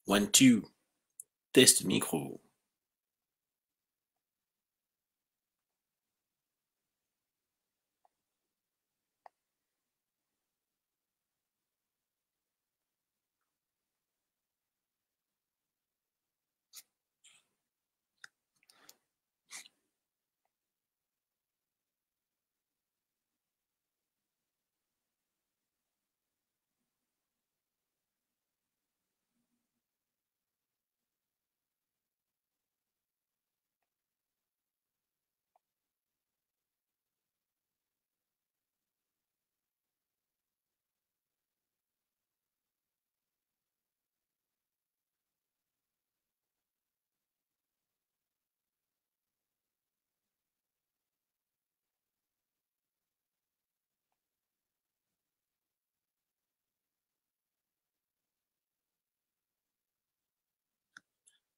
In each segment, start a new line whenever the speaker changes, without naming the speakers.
One, two, test micro.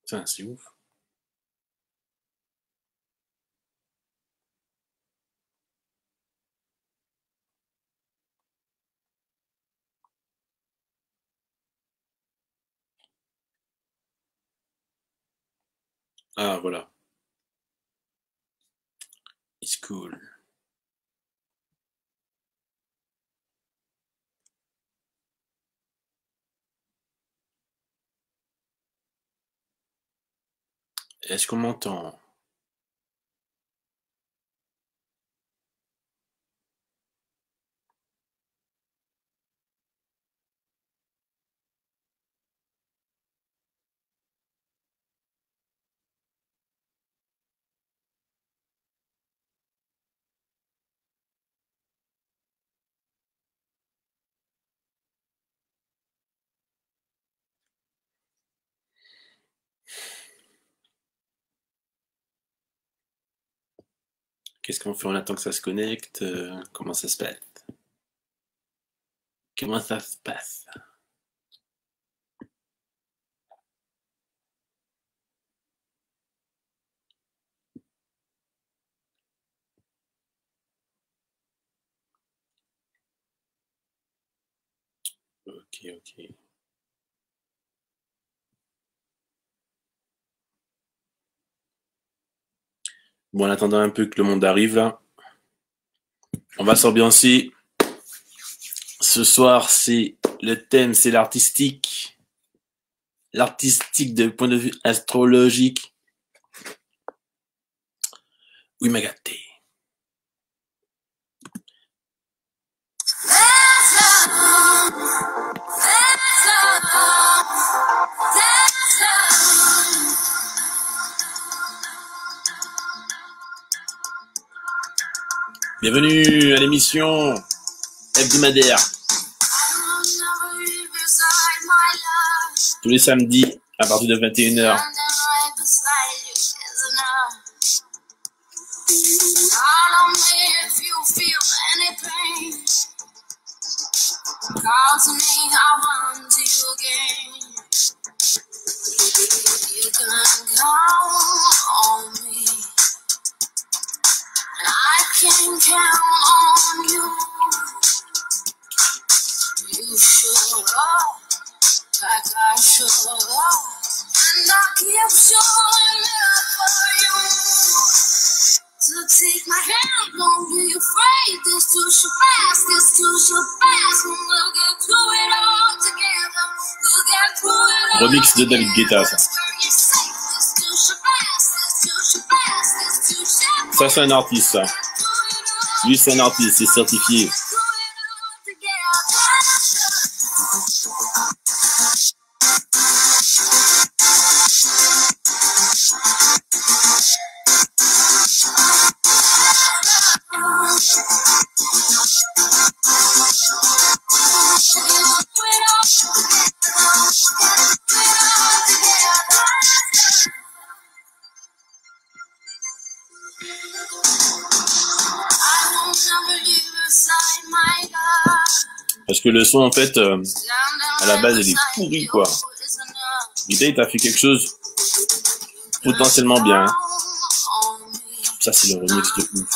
Putain, c'est ouf. Ah, voilà. It's cool. Est-ce qu'on m'entend? Qu'est-ce qu'on fait? On attend que ça se connecte. Comment ça se passe? Comment ça se passe? Ok, ok. Bon, en attendant un peu que le monde arrive là, on va s'ambiancer. Ce soir, c'est le thème, c'est l'artistique. L'artistique de point de vue astrologique. Oui, m'a gâté. Bienvenue à l'émission hebdomadaire. Tous les samedis à partir de 21h. Call to me, I'll run to you again. You can count on me, and I can count on you. You show up like I show up, and I keep showing up for you. So take my hand, don't be afraid. This too shall pass, this too shall pass. We'll get through it all together. We'll get through it all. Remix de David Guetta, ça. Ça, c'est un artiste, ça. Lui, c'est un artiste, c'est certifié. Parce que le son, en fait, à la base, il est pourri, quoi. L'idée, t'as fait quelque chose potentiellement bien. Hein. Ça, c'est le remix de ouf.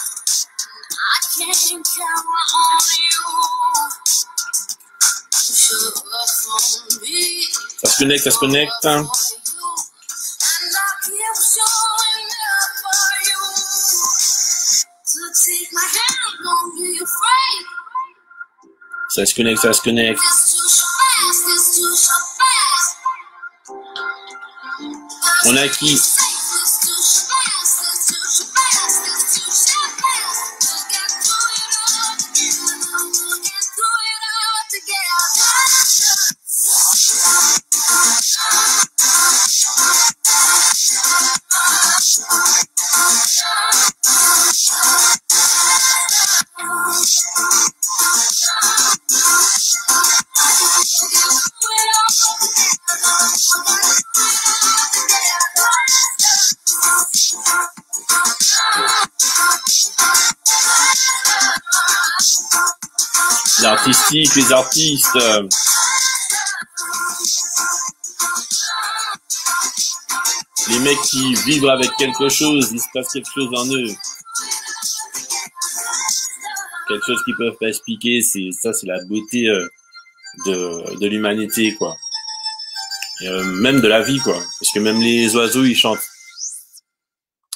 Ça se
connecte, ça se connecte. Ça se connecte, ça se connecte. On a qui? L'artistique, les artistes. Les mecs qui vivent avec quelque chose, il se passe quelque chose en eux. Quelque chose qu'ils peuvent pas expliquer, c'est la beauté de l'humanité, quoi. Et, même de la vie, quoi. Parce que même les oiseaux, ils chantent.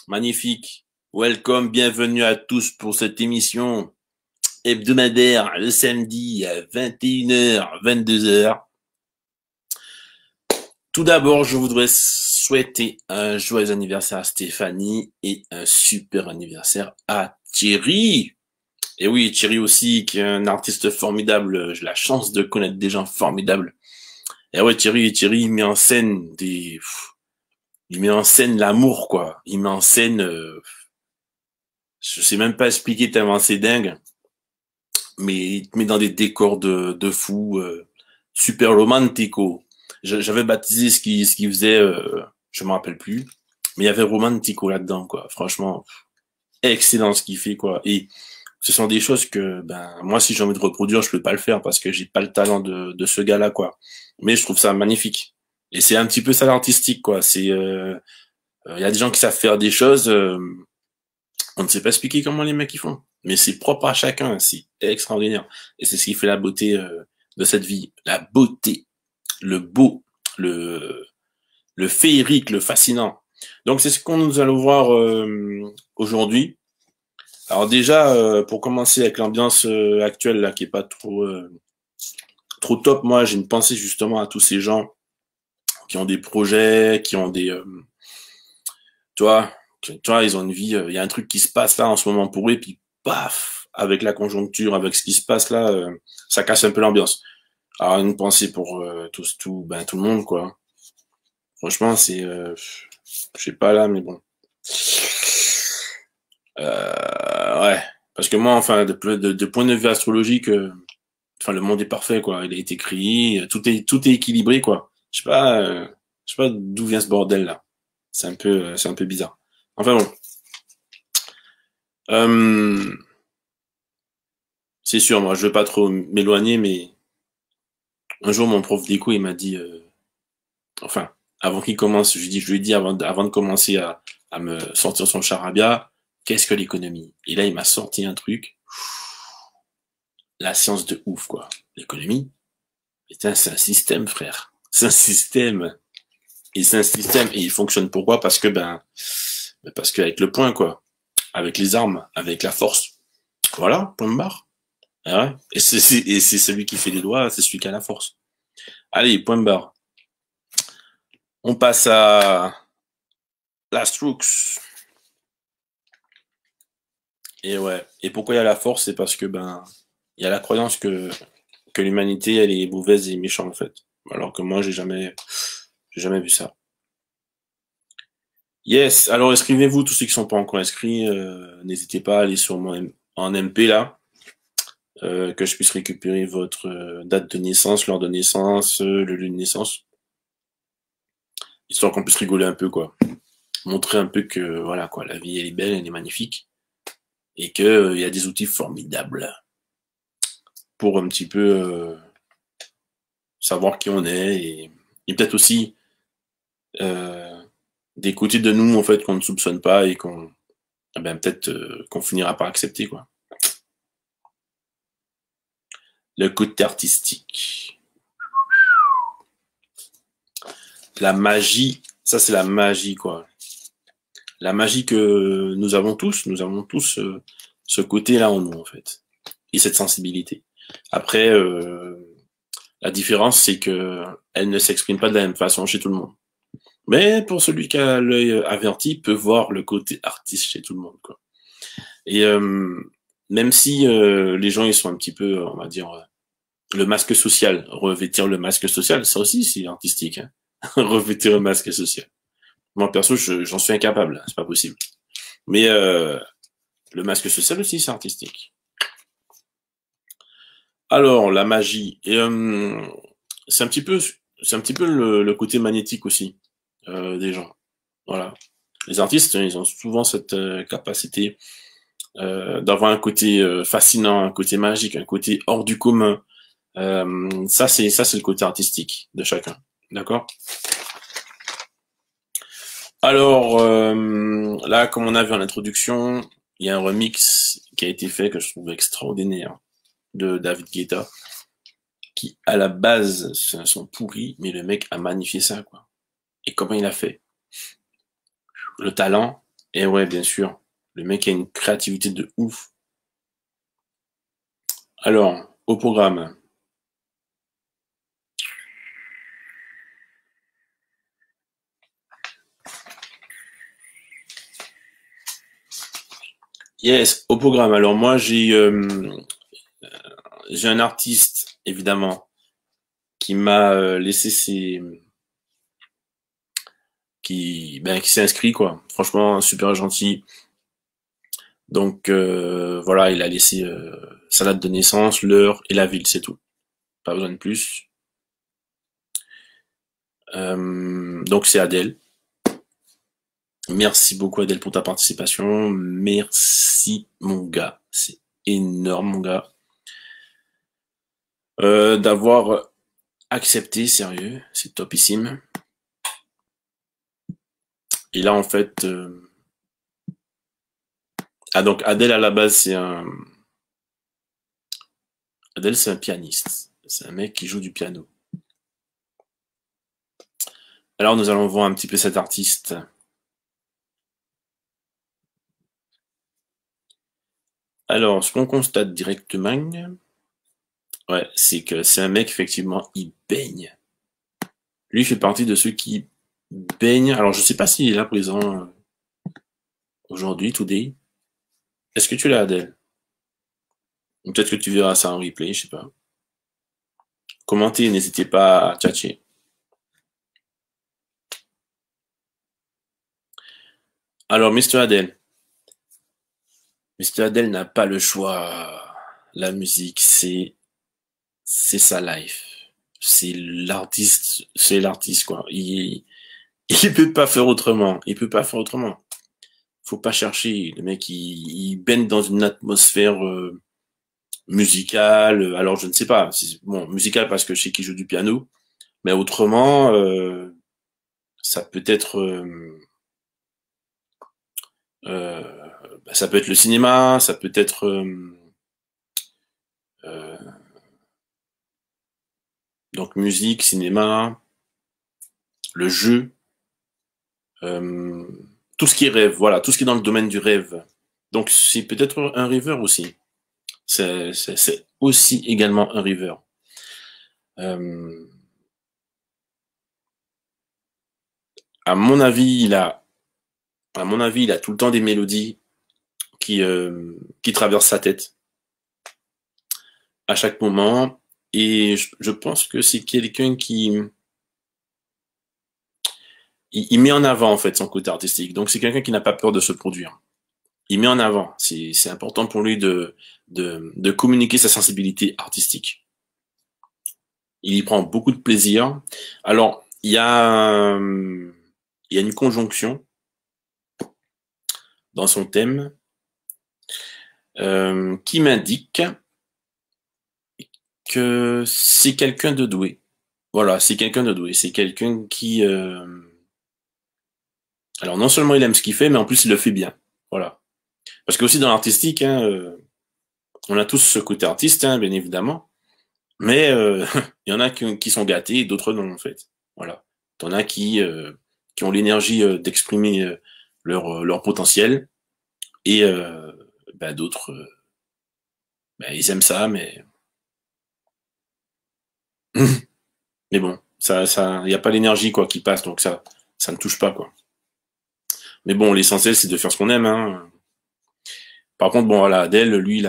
Magnifique. Welcome, bienvenue à tous pour cette émission hebdomadaire le samedi à 21h, 22h. Tout d'abord, je voudrais souhaiter un joyeux anniversaire à Stéphanie et un super anniversaire à Thierry. Et oui, Thierry aussi, qui est un artiste formidable. J'ai la chance de connaître des gens formidables. Et ouais, Thierry, il met en scène il met en scène l'amour, quoi. Il met en scène, je sais même pas expliquer tellement c'est dingue. Mais il te met dans des décors de fou, super romantico. J'avais baptisé ce qu'il faisait, je me rappelle plus. Mais il y avait romantico là-dedans, quoi. Franchement, excellent ce qu'il fait, quoi. Et ce sont des choses que, ben, moi, si j'ai envie de reproduire, je peux pas le faire parce que j'ai pas le talent de ce gars-là, quoi. Mais je trouve ça magnifique. Et c'est un petit peu ça l'artistique, quoi. C'est, y a des gens qui savent faire des choses, on ne sait pas expliquer comment les mecs y font. Mais c'est propre à chacun, c'est extraordinaire. Et c'est ce qui fait la beauté de cette vie. La beauté, le beau, le féerique, le fascinant. Donc c'est ce qu'on nous allons voir aujourd'hui. Alors déjà, pour commencer avec l'ambiance actuelle là, qui est pas trop top, moi j'ai une pensée justement à tous ces gens qui ont des projets, qui ont des, tu vois, ils ont une vie, il y a un truc qui se passe là en ce moment pour eux, puis paf, avec la conjoncture, avec ce qui se passe là, ça casse un peu l'ambiance. Alors une pensée pour tout le monde, quoi. Franchement, c'est, je sais pas là, mais bon. Ouais, parce que moi, enfin, de point de vue astrologique, enfin, le monde est parfait, quoi. Il a été créé, tout est équilibré, quoi. Je sais pas d'où vient ce bordel là. C'est un peu bizarre. Enfin bon. C'est sûr, moi, je veux pas trop m'éloigner, mais un jour, mon prof d'éco, il m'a dit, enfin, avant qu'il commence, je lui ai dit avant de commencer à me sortir son charabia, qu'est-ce que l'économie? Et là, il m'a sorti un truc, la science de ouf, quoi. L'économie, putain, c'est un système, frère. C'est un système. Et c'est un système, et il fonctionne pourquoi? Parce que, parce qu'avec le point, quoi. Avec les armes, avec la force. Voilà, point de barre. Ah ouais. Et c'est celui qui fait les lois, c'est celui qui a la force. Allez, point de barre. On passe à la Strux. Et ouais. Et pourquoi il y a la force? C'est parce que il y a la croyance que l'humanité elle est mauvaise et méchante en fait. Alors que moi j'ai jamais vu ça. Yes. Alors inscrivez-vous tous ceux qui sont pas encore inscrits. N'hésitez pas à aller sur mon en MP là. Que je puisse récupérer votre date de naissance, l'heure de naissance, le lieu de naissance. Histoire qu'on puisse rigoler un peu, quoi. Montrer un peu que, voilà, quoi, la vie, elle est belle, elle est magnifique. Et que il y a des outils formidables pour un petit peu savoir qui on est et peut-être aussi des côtés de nous, en fait, qu'on ne soupçonne pas et qu'on, peut-être qu'on finira par accepter, quoi. Le côté artistique. la magie, ça c'est la magie, quoi. La magie que nous avons tous ce côté-là en nous, en fait. Et cette sensibilité. Après, la différence, c'est que elle ne s'exprime pas de la même façon chez tout le monde. Mais pour celui qui a l'œil averti, peut voir le côté artiste chez tout le monde, quoi. Et même si les gens ils sont un petit peu, on va dire, le masque social, revêtir le masque social, ça aussi c'est artistique, hein. Revêtir le masque social. Moi perso, j'en suis incapable, c'est pas possible. Mais le masque social aussi c'est artistique. Alors la magie, et c'est un petit peu, le côté magnétique aussi des gens. Voilà. Les artistes, ils ont souvent cette capacité d'avoir un côté fascinant, un côté magique, un côté hors du commun. Ça c'est le côté artistique de chacun, d'accord? Alors là, comme on a vu en introduction, il y a un remix qui a été fait que je trouve extraordinaire de David Guetta, qui à la base c'est un son pourri, mais le mec a magnifié ça, quoi. Et comment il a fait? Le talent, et ouais, bien sûr, le mec a une créativité de ouf. Alors, au programme. Yes, au programme. Alors moi j'ai un artiste évidemment qui m'a laissé qui s'est inscrit, quoi. Franchement super gentil. Donc voilà, il a laissé sa date de naissance, l'heure et la ville, c'est tout. Pas besoin de plus. Donc c'est Adèle. Merci beaucoup Adèle pour ta participation. Merci mon gars, c'est énorme mon gars. D'avoir accepté, sérieux, c'est topissime. Et là en fait, donc Adèle à la base Adèle c'est un pianiste, c'est un mec qui joue du piano. Alors nous allons voir un petit peu cet artiste. Alors ce qu'on constate directement, ouais, c'est que c'est un mec effectivement, il baigne. Lui il fait partie de ceux qui baignent. Alors je sais pas s'il est là présent aujourd'hui, today. Est-ce que tu l'as Adèle? Peut-être que tu verras ça en replay, je sais pas. Commentez, n'hésitez pas à tchatcher. Alors, Mr. Adèle. Mr. Adèle n'a pas le choix. La musique, c'est sa life. C'est l'artiste, quoi. Il peut pas faire autrement. Il peut pas faire autrement. Faut pas chercher. Le mec, il baigne dans une atmosphère musicale. Alors, je ne sais pas. Bon, musicale parce que je sais qu'il joue du piano. Mais autrement, ça peut être ça peut être le cinéma, ça peut être donc musique, cinéma, le jeu, tout ce qui est rêve, voilà, tout ce qui est dans le domaine du rêve. Donc c'est peut-être un rêveur aussi. C'est aussi également un rêveur. À mon avis, il a tout le temps des mélodies qui traversent sa tête à chaque moment. Et je pense que c'est quelqu'un qui il met en avant en fait son côté artistique. Donc c'est quelqu'un qui n'a pas peur de se produire. Il met en avant. C'est important pour lui de communiquer sa sensibilité artistique. Il y prend beaucoup de plaisir. Alors il y a une conjonction dans son thème qui m'indique que c'est quelqu'un de doué. Voilà, c'est quelqu'un de doué. C'est quelqu'un qui alors non seulement il aime ce qu'il fait, mais en plus il le fait bien. Voilà. Parce que aussi dans l'artistique, hein, on a tous ce côté artiste, hein, bien évidemment, mais il y en a qui sont gâtés et d'autres non en fait. Voilà. T'en as qui ont l'énergie d'exprimer leur potentiel, et bah, d'autres, bah, ils aiment ça, mais mais bon, y a pas l'énergie quoi qui passe, donc ça ne touche pas quoi. Mais bon, l'essentiel c'est de faire ce qu'on aime, hein. Par contre, bon voilà, Adèle, lui, il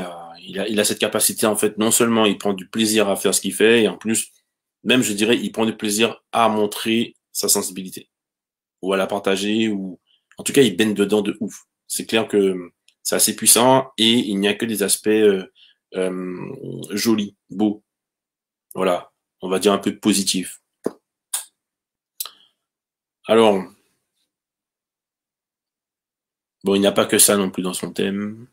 a cette capacité en fait. Non seulement il prend du plaisir à faire ce qu'il fait, et en plus, même je dirais, il prend du plaisir à montrer sa sensibilité ou à la partager, ou en tout cas, il baigne dedans de ouf. C'est clair que c'est assez puissant, et il n'y a que des aspects jolis, beaux. Voilà, on va dire un peu positifs. Alors, bon, il n'y a pas que ça non plus dans son thème.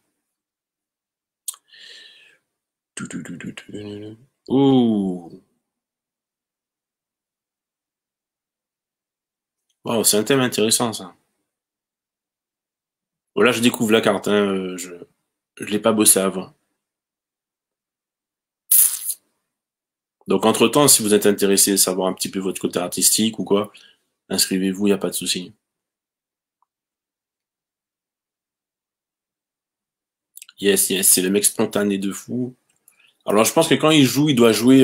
Ouh, wow, c'est un thème intéressant ça. Voilà, je découvre la carte, hein, je l'ai pas bossé avant. Donc entre-temps, si vous êtes intéressé à savoir un petit peu votre côté artistique ou quoi, inscrivez-vous, il n'y a pas de souci. Yes, yes, c'est le mec spontané de fou. Alors je pense que quand il joue, il doit jouer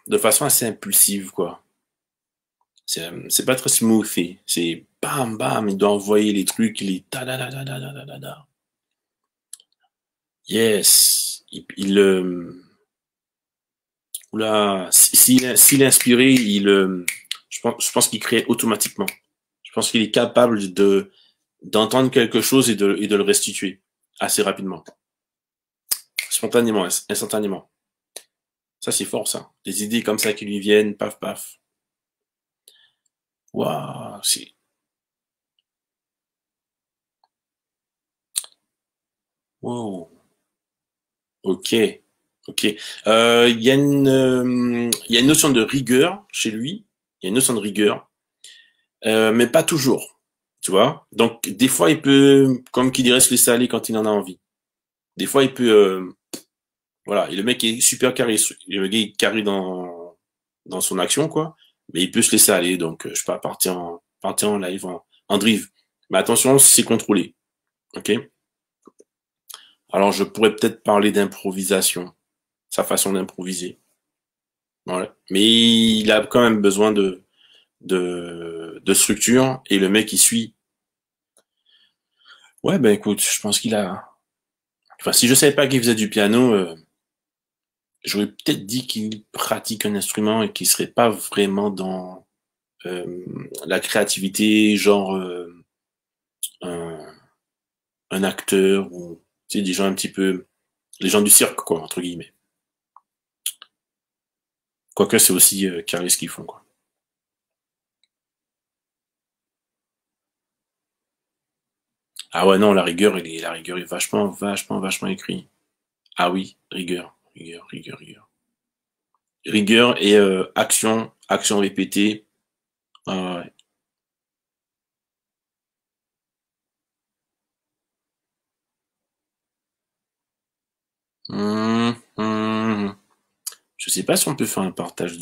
de façon assez impulsive, quoi. C'est pas très smoothé. C'est bam bam, il doit envoyer les trucs, les ta da da da da da da da. Yes. Oula, s'il est inspiré, je pense qu'il crée automatiquement. Je pense qu'il est capable d'entendre quelque chose et de le restituer assez rapidement, spontanément, instantanément. Ça, c'est fort, ça. Des idées comme ça qui lui viennent, paf, paf. Waouh, c'est, wow. Ok, ok. Il y a une notion de rigueur chez lui. Il y a une notion de rigueur, mais pas toujours. Tu vois? Donc, des fois, il peut, comme qui dirait, se laisser aller quand il en a envie. Des fois, il peut, voilà. Et le mec est super carré. Le gars est carré dans son action, quoi. Mais il peut se laisser aller. Donc, je sais pas, partir en live, en drive. Mais attention, c'est contrôlé. Ok? Alors, je pourrais peut-être parler d'improvisation. Sa façon d'improviser. Voilà. Mais il a quand même besoin de structure, et le mec, il suit. Ouais, ben écoute, je pense qu'il a. Enfin, si je savais pas qu'il faisait du piano, j'aurais peut-être dit qu'il pratique un instrument et qu'il serait pas vraiment dans la créativité, genre un, un acteur, ou tu sais, des gens un petit peu, les gens du cirque, quoi, entre guillemets. Quoique c'est aussi carré ce qu'ils font, quoi. Ah ouais, non, la rigueur est vachement, vachement, vachement écrit. Ah oui, rigueur, rigueur, rigueur, rigueur. Rigueur et action, action répétée. Ah ouais. Hum, hum. Je sais pas si on peut faire un partage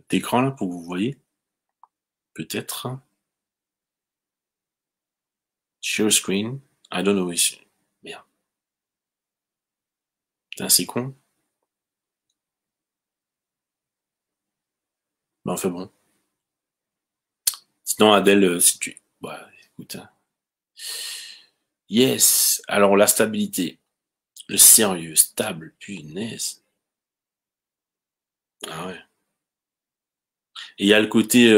d'écran là pour que vous voyez. Peut-être. Share screen. I don't know. Merde. Putain, c'est con. Ben, enfin bon. Sinon, Adèle, si tu. Ouais, écoute, hein. Yes. Alors, la stabilité. Le sérieux, stable, punaise. Ah ouais. Et il y a le côté.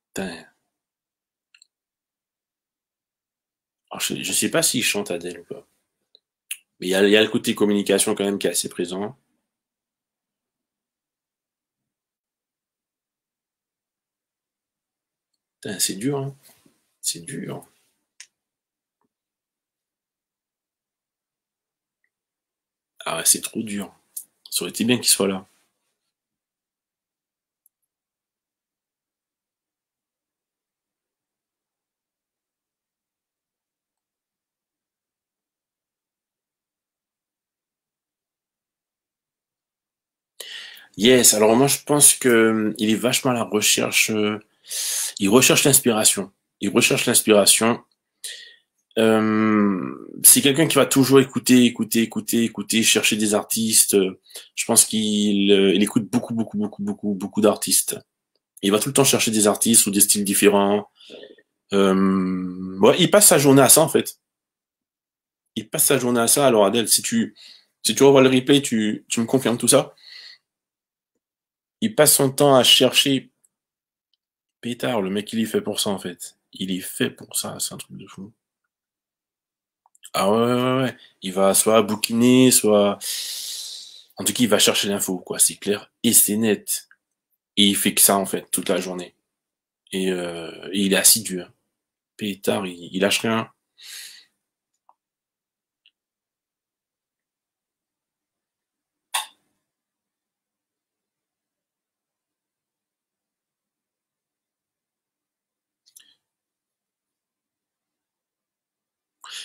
Putain. Alors, je sais pas s'il chante Adèle ou pas. Mais il y a le côté communication quand même qui est assez présent. Putain, c'est dur, hein. C'est dur. Ah ouais, c'est trop dur. Ça aurait été bien qu'il soit là. Yes, alors moi je pense que il est vachement à la recherche, il recherche l'inspiration. Il recherche l'inspiration. C'est quelqu'un qui va toujours écouter, écouter, écouter, écouter, chercher des artistes. Je pense qu'il il écoute beaucoup, beaucoup, beaucoup, beaucoup, beaucoup d'artistes. Il va tout le temps chercher des artistes ou des styles différents. Ouais, il passe sa journée à ça en fait. Il passe sa journée à ça. Alors Adèle, si tu revois le replay, tu me confirmes tout ça. Il passe son temps à chercher. Pétard, le mec, il est fait pour ça en fait. Il est fait pour ça, c'est un truc de fou. Ah ouais, ouais, ouais, ouais. Il va soit bouquiner, soit... En tout cas, il va chercher l'info, quoi, c'est clair. Et c'est net. Et il fait que ça, en fait, toute la journée. Et il est assidu, hein. Pétard, il lâche rien.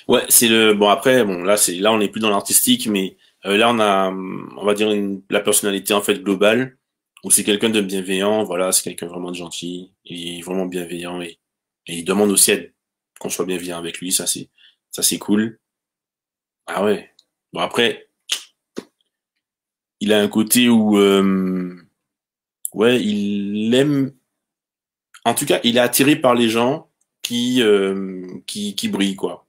Ouais, c'est le... Bon, après, bon, là, on n'est plus dans l'artistique, mais là, on a, on va dire, la personnalité, en fait, globale, où c'est quelqu'un de bienveillant, voilà, c'est quelqu'un vraiment de gentil, il est vraiment bienveillant, et il demande aussi qu'on soit bienveillant avec lui, ça, c'est cool. Ah ouais. Bon, après, il a un côté où, ouais, il aime, en tout cas, il est attiré par les gens qui brillent, quoi.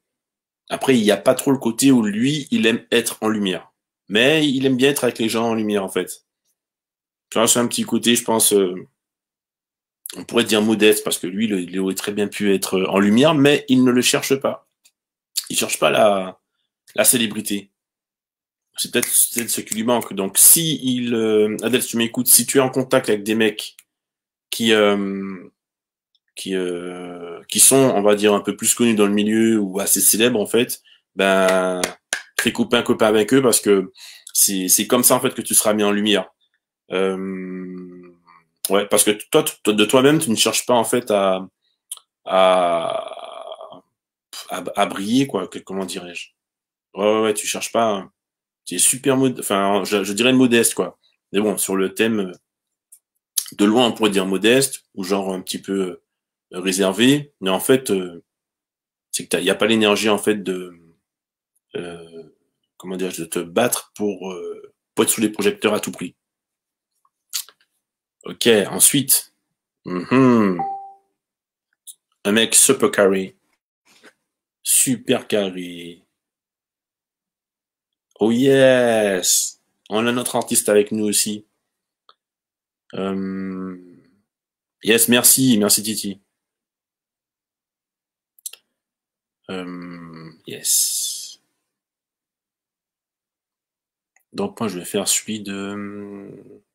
Après, il n'y a pas trop le côté où lui, il aime être en lumière. Mais il aime bien être avec les gens en lumière, en fait. Tu vois, c'est un petit côté, je pense, on pourrait dire modeste, parce que lui, il aurait très bien pu être en lumière, mais il ne le cherche pas. Il cherche pas la célébrité. C'est peut-être ce qui lui manque. Donc, si Adèle, si tu m'écoutes, si tu es en contact avec des mecs qui, qui sont, on va dire, un peu plus connus dans le milieu ou assez célèbres, en fait, ben, fais copain avec eux parce que c'est comme ça, en fait, que tu seras mis en lumière. Ouais, parce que toi, de toi-même, tu ne cherches pas, en fait, à, à briller, quoi. Comment dirais-je? Ouais, ouais, ouais, tu cherches pas, hein. Tu es super enfin, je dirais modeste, quoi. Mais bon, sur le thème, de loin, on pourrait dire modeste, ou genre un petit peu réservé, mais en fait, c'est que il y a pas l'énergie, en fait, euh, comment dire, de te battre pour être sous les projecteurs à tout prix. Ok, ensuite, mhm, un mec super carré, super carré. Oh yes, on a notre artiste avec nous aussi. Euh, yes, merci, merci Titi. Yes. Donc moi je vais faire celui de...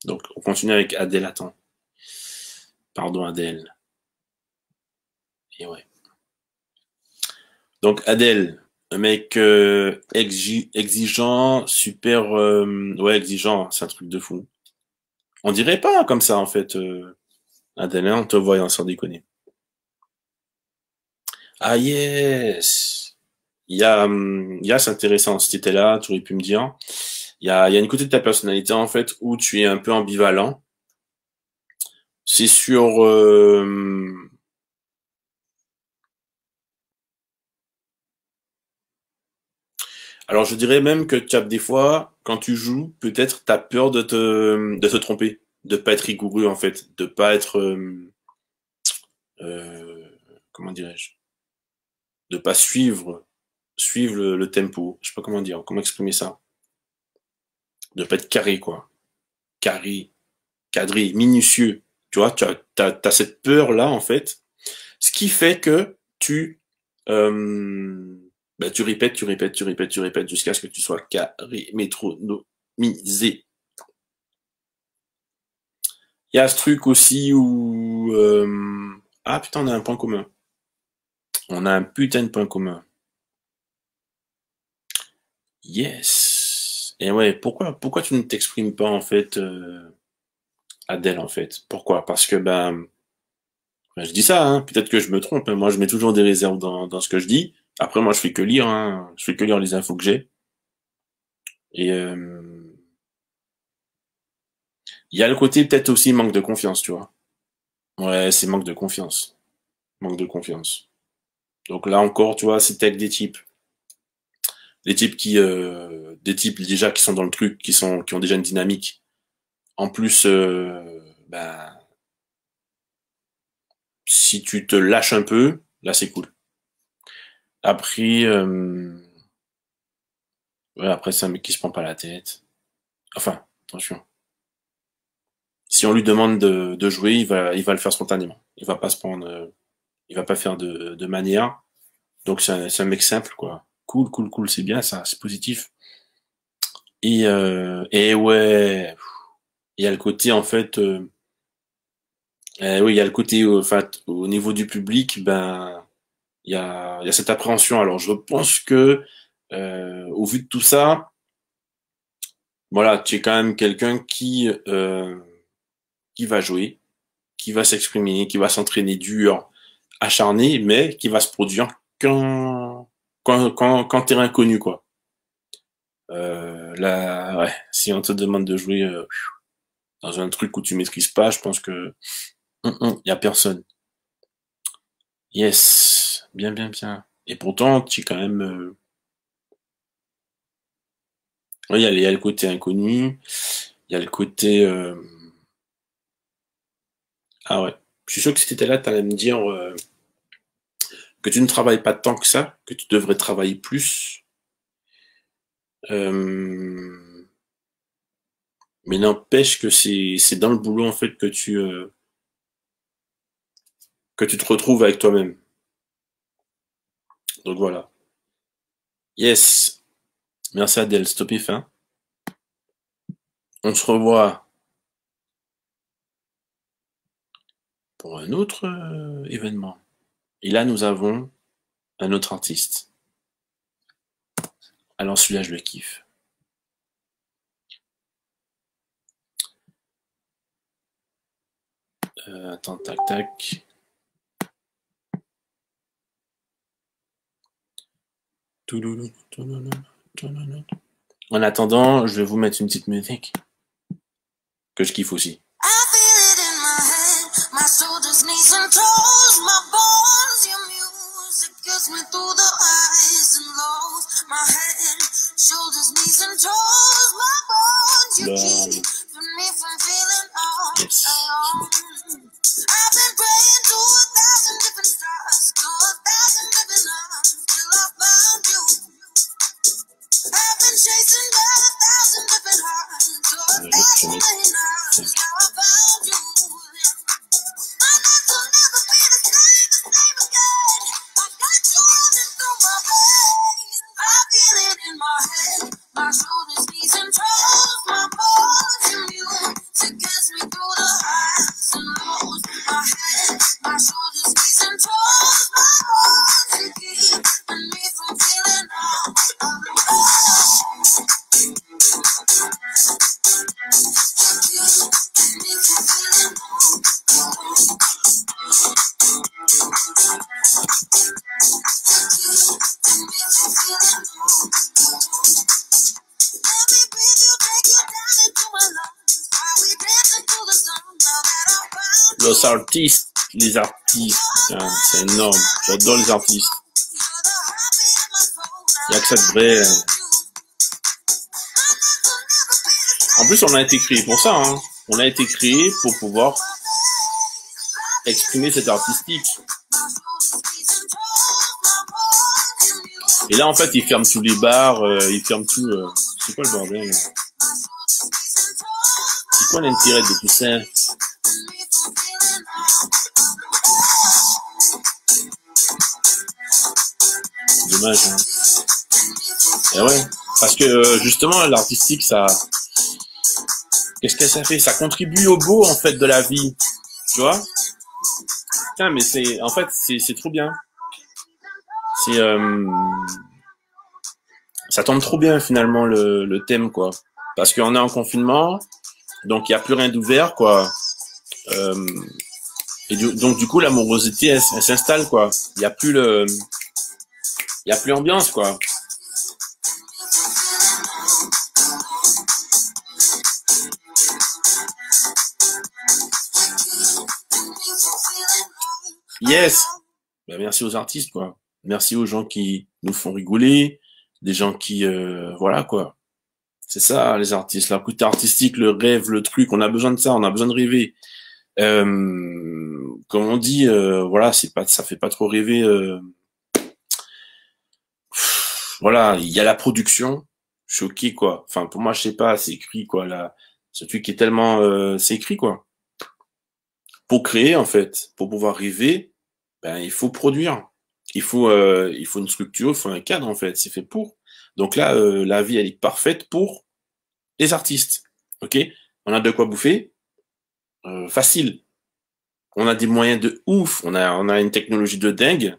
Donc on continue avec Adèle, attends. Pardon Adèle. Et ouais. Donc Adèle, un mec exigeant, super... ouais, exigeant, c'est un truc de fou. On dirait pas comme ça en fait, Adèle, hein, on te voit sans déconner. Ah yes. C'est intéressant, si t'étais là, tu aurais pu me dire. Il y a une côté de ta personnalité en fait où tu es un peu ambivalent. C'est sur... alors je dirais même que tu as des fois, quand tu joues, peut-être t'as peur de te tromper, de pas être rigoureux en fait, de pas être... euh, comment dirais-je? De pas suivre le tempo. Je sais pas comment dire, comment exprimer ça. De pas être carré quoi. Carré, cadré, minutieux. Tu vois, t'as cette peur-là en fait. Ce qui fait que tu répètes, tu répètes, tu répètes, tu répètes jusqu'à ce que tu sois carré, métronomisé. Il y a ce truc aussi où... ah putain, on a un point commun. On a un putain de point commun. Yes. Et ouais, pourquoi tu ne t'exprimes pas en fait, Adèle en fait? Pourquoi? Parce que ben, je dis ça, hein, peut-être que je me trompe, hein. Moi je mets toujours des réserves dans ce que je dis. Après moi je fais que lire, hein. Je fais que lire les infos que j'ai. Et Il y a le côté peut-être aussi manque de confiance, tu vois. Ouais, c'est manque de confiance. Manque de confiance. Donc là encore, tu vois, c'était avec des types. Des types déjà qui sont dans le truc, qui ont déjà une dynamique. En plus, ben, si tu te lâches un peu, là c'est cool. Après, ouais, après c'est un mec qui se prend pas la tête. Enfin, attention. Si on lui demande de jouer, il va le faire spontanément. Il va pas se prendre, il va pas faire de manière. Donc c'est un mec simple, quoi. Cool, cool, cool, c'est bien ça, c'est positif. Et ouais, il y a le côté en fait, oui, il y a le côté, enfin, au niveau du public, ben, il y a cette appréhension. Alors je pense que, au vu de tout ça, voilà, tu es quand même quelqu'un qui va jouer, qui va s'exprimer, qui va s'entraîner dur, acharné, mais qui va se produire quand t'es inconnu, quoi. Là, ouais, si on te demande de jouer dans un truc où tu maîtrises pas, je pense que y a personne. Yes, bien, bien, bien. Et pourtant, tu es quand même. Oui, il y a le côté inconnu, il y a le côté. Ah ouais. Je suis sûr que si t'étais là, t'allais me dire que tu ne travailles pas tant que ça, que tu devrais travailler plus. Euh, Mais n'empêche que c'est dans le boulot en fait que tu te retrouves avec toi-même. Donc voilà. Yes. Merci Adèle, stop fin. On se revoit pour un autre événement. Et là, nous avons un autre artiste. Alors celui-là, je le kiffe. Attends, tac, tac. En attendant, je vais vous mettre une petite musique que je kiffe aussi. Yes. I've been praying to 1,000 different stars, to 1,000 different arms, till I found you. I've been chasing down 1,000 different hearts, to 1,000 different arms, now I found you. My nights will never be the same again. I got you running through my veins. I feel it in my head, my shoulders, knees and toes, my bones immune to get me through the highs and lows. My head, my shoulders, knees and toes, my bones and keeping me from feeling all alone. Keeping me from feeling Los artistes, les artistes, c'est énorme. J'adore les artistes. Il n'y a que ça de vrai. En plus, on a été créé pour ça. Hein. On a été créé pour pouvoir exprimer cet artistique. Et là, en fait, ils ferment tous les bars, ils ferment tout. C'est quoi le bordel? C'est quoi l'intérêt de tout ça? Dommage. Hein. Et ouais, parce que justement, l'artistique, ça, qu'est-ce que ça fait? Ça contribue au beau en fait de la vie, tu vois? Putain, mais en fait, c'est trop bien. C'est, ça tombe trop bien finalement le thème quoi, parce qu'on est en confinement, donc il y a plus rien d'ouvert quoi. Et donc du coup l'amorosité elle s'installe quoi. Il y a plus ambiance quoi. Yes. Ben, merci aux artistes, quoi. Merci aux gens qui nous font rigoler, des gens qui, voilà, quoi. C'est ça, les artistes. La côté artistique, le rêve, le truc, on a besoin de ça, on a besoin de rêver. Comme on dit, voilà, ça fait pas trop rêver. Voilà, il y a la production, choqué quoi. Enfin, pour moi, je sais pas, c'est écrit quoi. Là, ce truc est tellement, c'est écrit quoi. Pour créer en fait, pour pouvoir rêver, ben il faut produire. Il faut une structure, il faut un cadre en fait. C'est fait pour. Donc là, la vie elle est parfaite pour les artistes. Ok, on a de quoi bouffer, facile. On a des moyens de ouf. On a une technologie de dingue.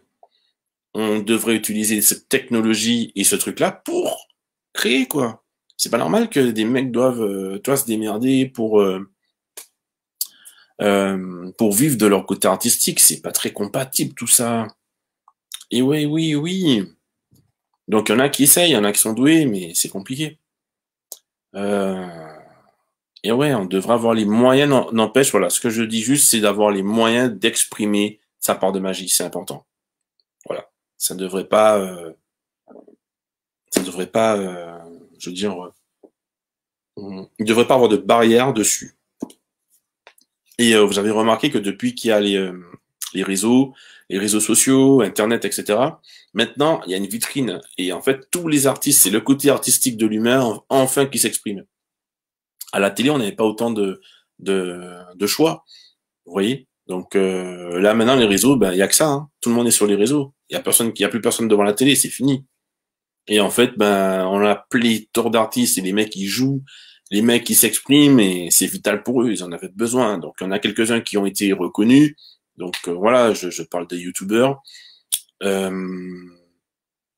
On devrait utiliser cette technologie et ce truc-là pour créer, quoi. C'est pas normal que des mecs doivent, toi, se démerder pour vivre de leur côté artistique. C'est pas très compatible, tout ça. Et oui, oui, oui. Donc, il y en a qui essayent, il y en a qui sont doués, mais c'est compliqué. Euh, et ouais, on devrait avoir les moyens, n'empêche, voilà, ce que je dis juste, c'est d'avoir les moyens d'exprimer sa part de magie, c'est important. Voilà. Ça ne devrait pas, je veux dire, il ne devrait pas avoir de barrière dessus. Et vous avez remarqué que depuis qu'il y a les réseaux sociaux, Internet, etc., maintenant, il y a une vitrine. Et en fait, tous les artistes, c'est le côté artistique de l'humain, enfin, qui s'exprime. À la télé, on n'avait pas autant de choix. Vous voyez? Donc là, maintenant, les réseaux, ben, il y a que ça. Hein. Tout le monde est sur les réseaux. Il y a plus personne devant la télé, c'est fini. Et en fait, ben, on a pléthore d'artistes et les mecs qui jouent, les mecs qui s'expriment et c'est vital pour eux, ils en avaient besoin. Donc, il y en a quelques-uns qui ont été reconnus. Donc, voilà, je parle des youtubeurs. Euh,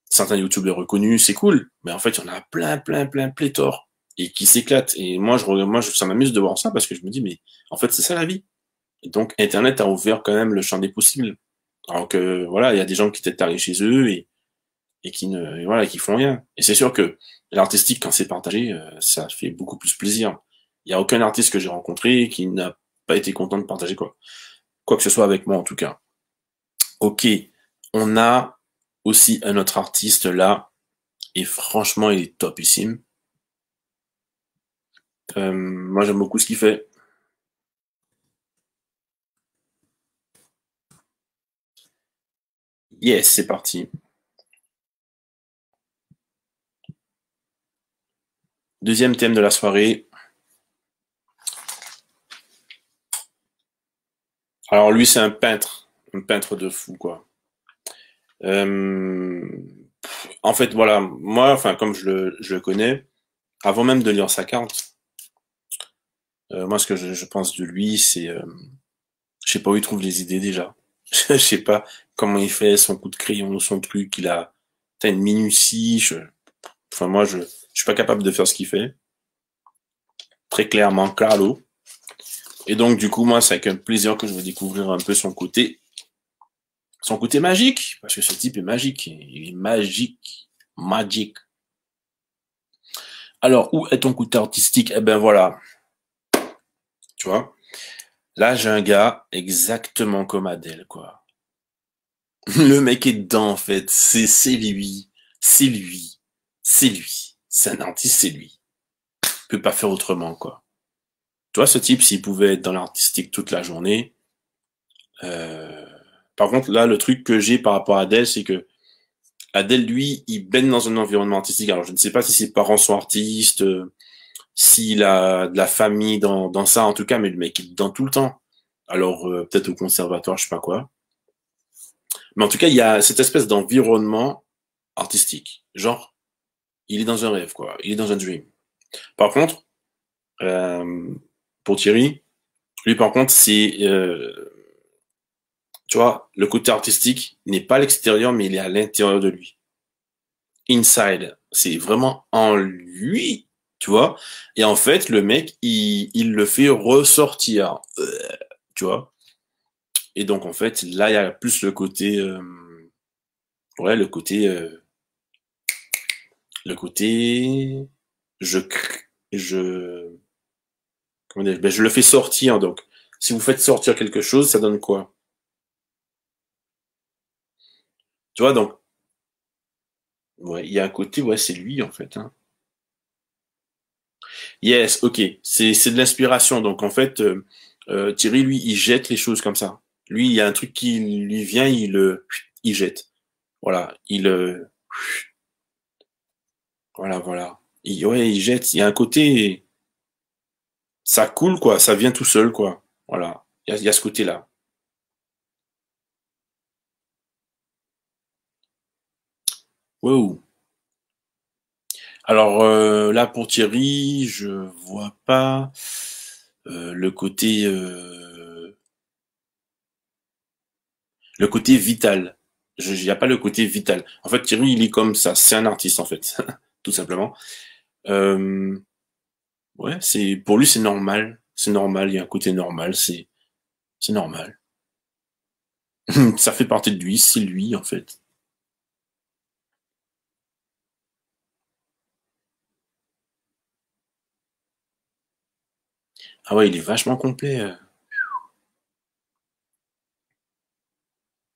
Certains youtubeurs reconnus, c'est cool. Mais en fait, il y en a plein, pléthore et qui s'éclatent. Et ça m'amuse de voir ça parce que je me dis, mais en fait, c'est ça la vie. Et donc, Internet a ouvert quand même le champ des possibles. Alors que, voilà, il y a des gens qui étaient allés chez eux et qui ne voilà qui font rien. Et c'est sûr que l'artistique quand c'est partagé, ça fait beaucoup plus plaisir. Il y a aucun artiste que j'ai rencontré qui n'a pas été content de partager quoi que ce soit avec moi en tout cas. Ok, on a aussi un autre artiste là et franchement il est topissime. Moi j'aime beaucoup ce qu'il fait. Yes, c'est parti. Deuxième thème de la soirée. Alors lui c'est un peintre de fou quoi. Euh, En fait, voilà, moi, enfin, comme je le connais, avant même de lire sa carte, moi, ce que je pense de lui, c'est, je sais pas où il trouve les idées déjà. Je sais pas comment il fait son coup de crayon, son truc, t'as une minutie. Enfin, moi, je suis pas capable de faire ce qu'il fait. Très clairement, Carlo. Et donc, du coup, moi, c'est avec un plaisir que je vais découvrir un peu son côté magique, parce que ce type est magique. Il est magique, magique. Alors, où est ton côté artistique? Eh ben voilà, tu vois. Là, j'ai un gars exactement comme Adèle, quoi. Le mec est dedans, en fait. C'est lui. C'est lui. C'est lui. C'est un artiste, c'est lui. Il peut pas faire autrement, quoi. Tu vois, ce type, s'il pouvait être dans l'artistique toute la journée. euh, Par contre, là, le truc que j'ai par rapport à Adèle, c'est que Adèle, lui, il baigne dans un environnement artistique. Alors, je ne sais pas si ses parents sont artistes, s'il a de la famille dans ça, en tout cas, mais le mec est dedans tout le temps. Alors, peut-être au conservatoire, je sais pas quoi. Mais en tout cas, il y a cette espèce d'environnement artistique. Genre, il est dans un rêve, quoi. Il est dans un dream. Par contre, euh, pour Thierry, lui, par contre, tu vois, le côté artistique n'est pas à l'extérieur, mais il est à l'intérieur de lui. Inside. C'est vraiment en lui, tu vois. Et en fait, le mec, il le fait ressortir, tu vois. Et donc, en fait, là, il y a plus le côté, ouais, le côté, je, je, comment dire, ben, je le fais sortir, donc. Si vous faites sortir quelque chose, ça donne quoi? Tu vois, donc, ouais, il y a un côté, ouais, c'est lui, en fait, hein. Yes, ok. C'est de l'inspiration. Donc, en fait, Thierry, lui, il jette les choses comme ça. Lui, il y a un truc qui lui vient, il jette. Voilà. Voilà, voilà. Ouais, il jette. Il y a un côté, ça coule, quoi. Ça vient tout seul, quoi. Voilà. Il y a ce côté-là. Wow. Alors là pour Thierry, je vois pas le côté vital. Il y a pas le côté vital. En fait, Thierry, il est comme ça. C'est un artiste en fait, tout simplement. Euh, ouais, c'est pour lui c'est normal. C'est normal. Il y a un côté normal. C'est normal. Ça fait partie de lui. C'est lui en fait. Ah ouais, il est vachement complet.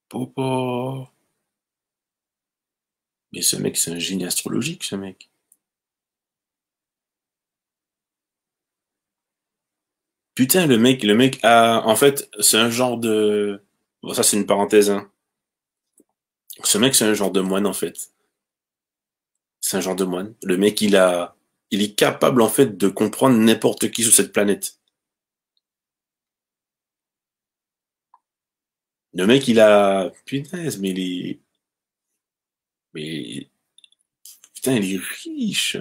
Popo. Mais ce mec, c'est un génie astrologique, ce mec. Putain, le mec a, en fait, c'est un genre de, bon, ça c'est une parenthèse, hein. Ce mec, c'est un genre de moine, en fait. C'est un genre de moine. Le mec, il est capable, en fait, de comprendre n'importe qui sur cette planète. Le mec, putain, mais, putain, il est riche.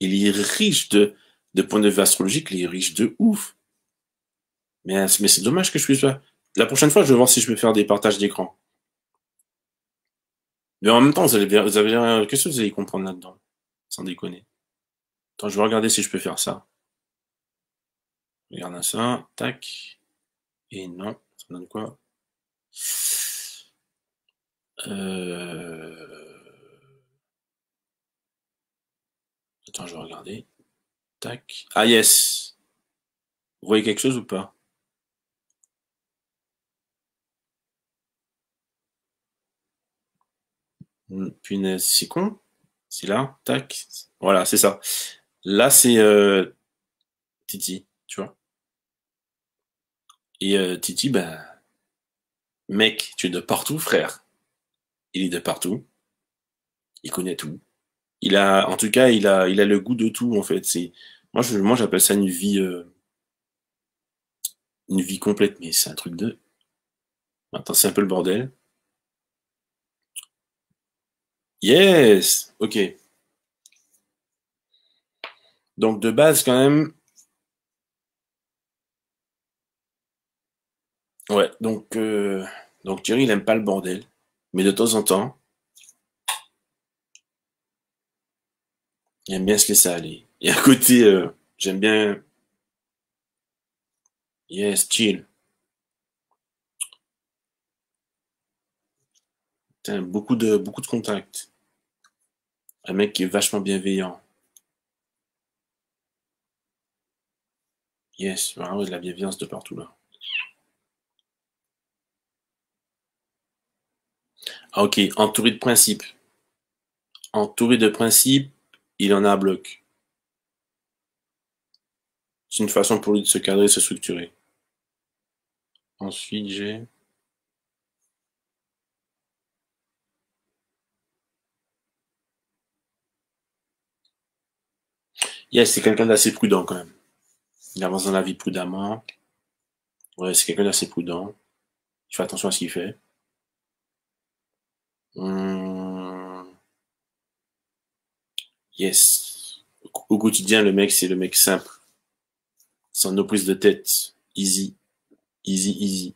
Il est riche de point de vue astrologique, il est riche de ouf. Mais c'est dommage que je puisse pas. La prochaine fois, je vais voir si je peux faire des partages d'écran. Mais en même temps, qu'est-ce que vous allez comprendre là-dedans? Sans déconner. Attends, je vais regarder si je peux faire ça. Regarde ça, tac. Et non, ça donne quoi? Euh... Attends, je vais regarder. Tac. Ah yes. Vous voyez quelque chose ou pas? Punaise, c'est con. C'est là, tac. Voilà, c'est ça. Là, c'est Titi, tu vois. Et Titi, ben, mec, tu es de partout, frère. Il est de partout. Il connaît tout. En tout cas, il a le goût de tout, en fait. Moi, j'appelle ça une vie complète, mais c'est un truc de. Attends, c'est un peu le bordel. Yes! Ok. Donc, de base, quand même, ouais. Donc Thierry, il aime pas le bordel. Mais de temps en temps, il aime bien se laisser aller. Et à côté, j'aime bien, yes, chill. Putain, beaucoup de contacts. Un mec qui est vachement bienveillant. Yes, vraiment de la bienveillance de partout là. Ah, ok, entouré de principes. Entouré de principes, il en a un bloc. C'est une façon pour lui de se cadrer, de se structurer. Ensuite, j'ai... Yes, c'est quelqu'un d'assez prudent quand même. Il avance dans la vie prudemment. Ouais, c'est quelqu'un d'assez prudent. Il fait attention à ce qu'il fait. Hum, yes. Au quotidien, le mec, c'est le mec simple. Sans nos prises de tête. Easy. Easy, easy.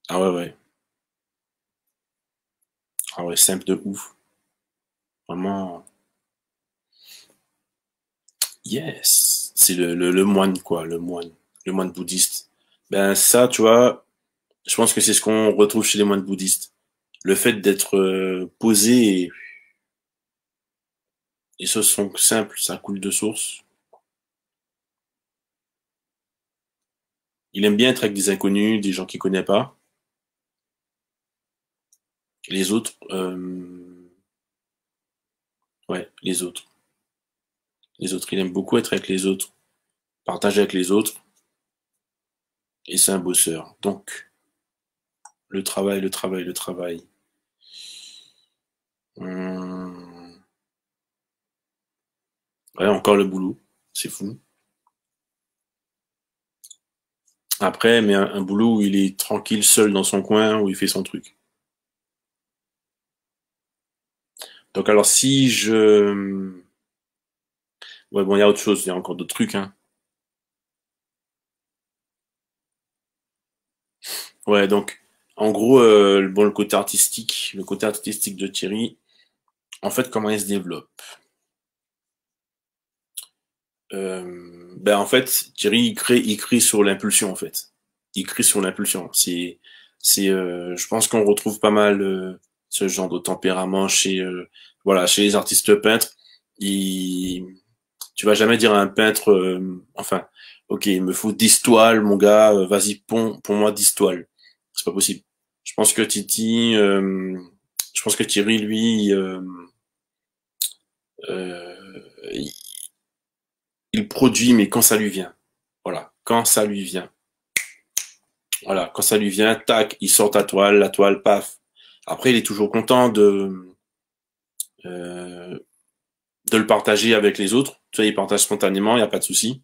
Ah ouais, ouais. Ah ouais, simple de ouf. Vraiment. Yes. C'est le moine, quoi. Le moine. Le moine bouddhiste. Ben ça, tu vois, je pense que c'est ce qu'on retrouve chez les moines bouddhistes. Le fait d'être posé et ce sont simples, ça coule de source. Il aime bien être avec des inconnus, des gens qu'il connaît pas. Les autres, ouais, les autres. Les autres, il aime beaucoup être avec les autres, partager avec les autres, et c'est un bosseur. Donc, le travail, le travail, le travail. Hum, ouais, encore le boulot, c'est fou. Après, mais un boulot où il est tranquille, seul dans son coin, où il fait son truc. Donc alors si je... Ouais, bon, il y a autre chose, il y a encore d'autres trucs, hein. Ouais, donc, en gros, bon, le côté artistique de Thierry, en fait, comment il se développe? Ben, en fait, Thierry, il crée sur l'impulsion, en fait. Il crée sur l'impulsion. Je pense qu'on retrouve pas mal ce genre de tempérament chez, voilà, chez les artistes peintres. Il, Tu vas jamais dire à un peintre, enfin, ok, il me faut 10 toiles, mon gars, vas-y, pour moi 10 toiles. C'est pas possible. Je pense que Titi, je pense que Thierry, lui, il, il produit, mais quand ça lui vient. Voilà, quand ça lui vient. Voilà, quand ça lui vient, tac, il sort la toile, paf. Après, il est toujours content euh, de le partager avec les autres. Tu vois, il partage spontanément, il n'y a pas de souci.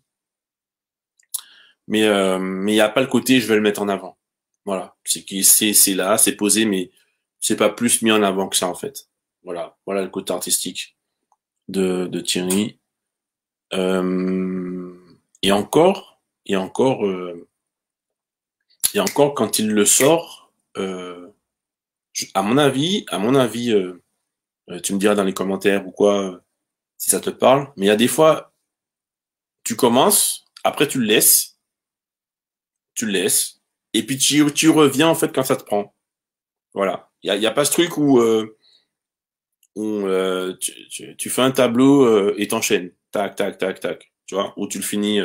Mais il n'y a pas le côté je vais le mettre en avant. Voilà, c'est là, c'est posé, mais c'est pas plus mis en avant que ça en fait. Voilà le côté artistique de Thierry. Euh, et encore, et encore, et encore quand il le sort, à mon avis, tu me diras dans les commentaires ou quoi si ça te parle. Mais il y a des fois, tu commences, après tu le laisses, et puis tu reviens en fait quand ça te prend. Voilà. Il y a pas ce truc où tu fais un tableau et t'enchaînes. Tac, tac, tac, tac. Tu vois, où tu le finis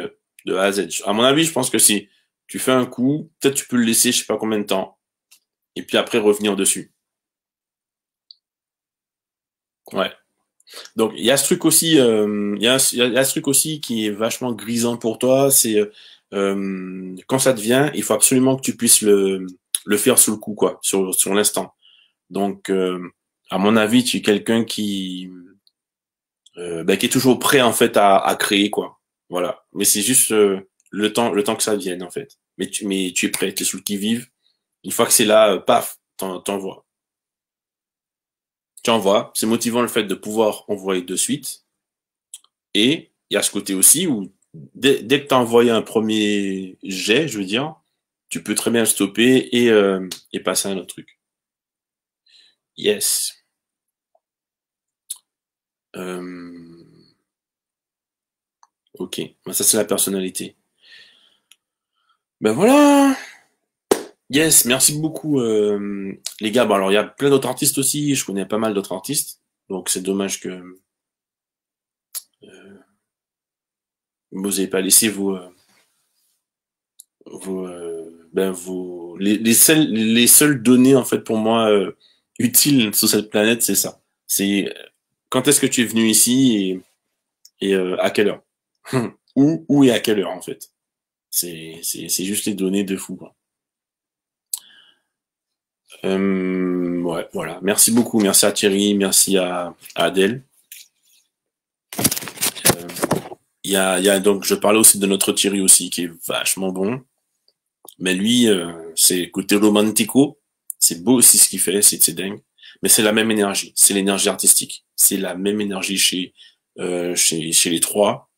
de A à Z. À mon avis, je pense que si tu fais un coup, peut-être tu peux le laisser je sais pas combien de temps. Et puis après revenir dessus. Ouais. Donc il y a ce truc aussi, il y a ce truc aussi qui est vachement grisant pour toi, c'est quand ça te vient, il faut absolument que tu puisses le faire sur le coup, quoi, sur l'instant. Donc, à mon avis, tu es quelqu'un qui est toujours prêt en fait à créer quoi. Voilà. Mais c'est juste le temps que ça vienne en fait. Mais tu es prêt, tu es sur le qui-vive. Une fois que c'est là, paf, t'envoies. Tu envoies. C'est motivant le fait de pouvoir envoyer de suite. Et il y a ce côté aussi où dès que tu as envoyé un premier jet, je veux dire, tu peux très bien le stopper et passer à un autre truc. Yes. Euh, ok. Ben, ça c'est la personnalité. Ben voilà. Yes, merci beaucoup les gars. Bon alors il y a plein d'autres artistes aussi, je connais pas mal d'autres artistes, donc c'est dommage que vous n'ayez pas laissé les seules données en fait pour moi utiles sur cette planète, c'est ça. C'est quand est-ce que tu es venu ici et à quelle heure, où et à quelle heure en fait. C'est juste les données de fou, quoi. Ouais, voilà. Merci beaucoup. Merci à Thierry. Merci à Adèle. Euh, il y a donc, je parlais aussi de notre Thierry aussi, qui est vachement bon. Mais lui, c'est côté romantico. C'est beau aussi ce qu'il fait, c'est dingue. Mais c'est la même énergie. C'est l'énergie artistique. C'est la même énergie chez les trois.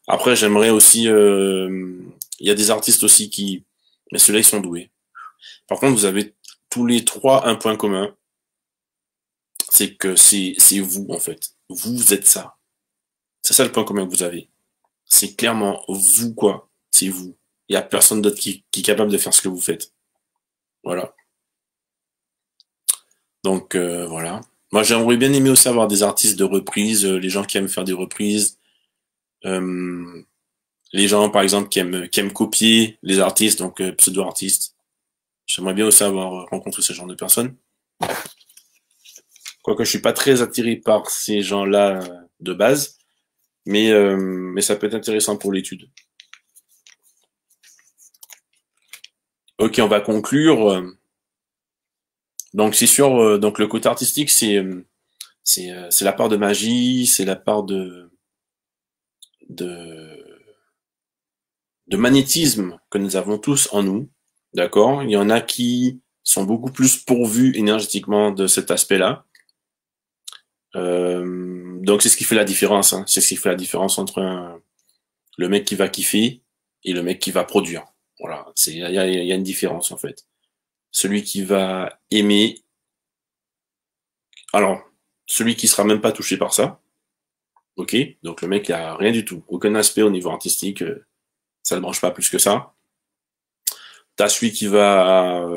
Après, j'aimerais aussi, il y a des artistes aussi mais ceux-là, ils sont doués. Par contre, vous avez tous les trois un point commun. C'est que c'est vous, en fait. Vous êtes ça. C'est ça le point commun que vous avez. C'est clairement vous, quoi. C'est vous. Il y a personne d'autre qui est capable de faire ce que vous faites. Voilà. Donc, voilà. Moi, j'aimerais bien aimer aussi avoir des artistes de reprise, les gens qui aiment faire des reprises. Euh, Les gens, par exemple, qui aiment copier les artistes, donc pseudo-artistes. J'aimerais bien aussi avoir rencontré ce genre de personnes. Quoique je suis pas très attiré par ces gens-là de base, mais ça peut être intéressant pour l'étude. Ok, on va conclure. Donc c'est sûr, donc le côté artistique, c'est la part de magie, c'est la part de de magnétisme que nous avons tous en nous. D'accord? Il y en a qui sont beaucoup plus pourvus énergétiquement de cet aspect-là. Donc c'est ce qui fait la différence. Hein. C'est ce qui fait la différence entre le mec qui va kiffer et le mec qui va produire. Voilà, il y a une différence en fait. Celui qui va aimer, alors celui qui sera même pas touché par ça, ok. Donc le mec il a rien du tout, aucun aspect au niveau artistique, ça ne branche pas plus que ça. T'as celui qui va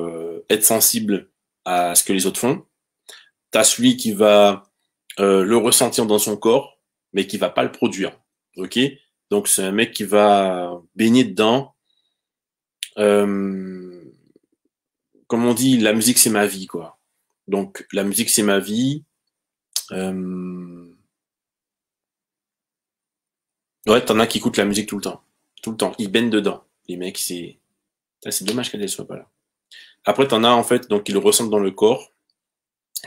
être sensible à ce que les autres font. T'as celui qui va le ressentir dans son corps, mais qui va pas le produire. Ok? Donc c'est un mec qui va baigner dedans. Euh, Comme on dit, la musique c'est ma vie, quoi. Donc la musique c'est ma vie. Euh, ouais, t'en as qui écoutent la musique tout le temps. Tout le temps. Ils baignent dedans. Les mecs, c'est dommage qu'elle ne soit pas là. Après, t'en as en fait, donc qui le ressentent dans le corps,